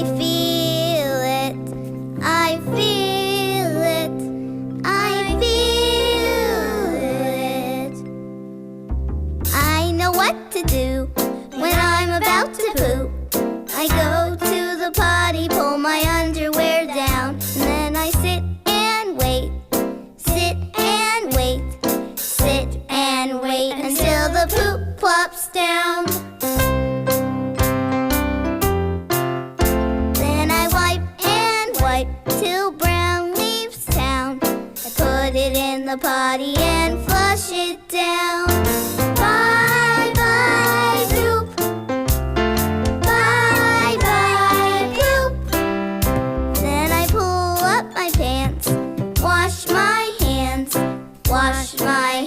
feel it. I feel it. I feel it. I know what to do when I'm about to poop. I go to the potty, pull my underwear down, and then I sit and wait. Sit and wait. Sit and wait until the poop plops down. Then I wipe and wipe till brown leaves town. I put it in the potty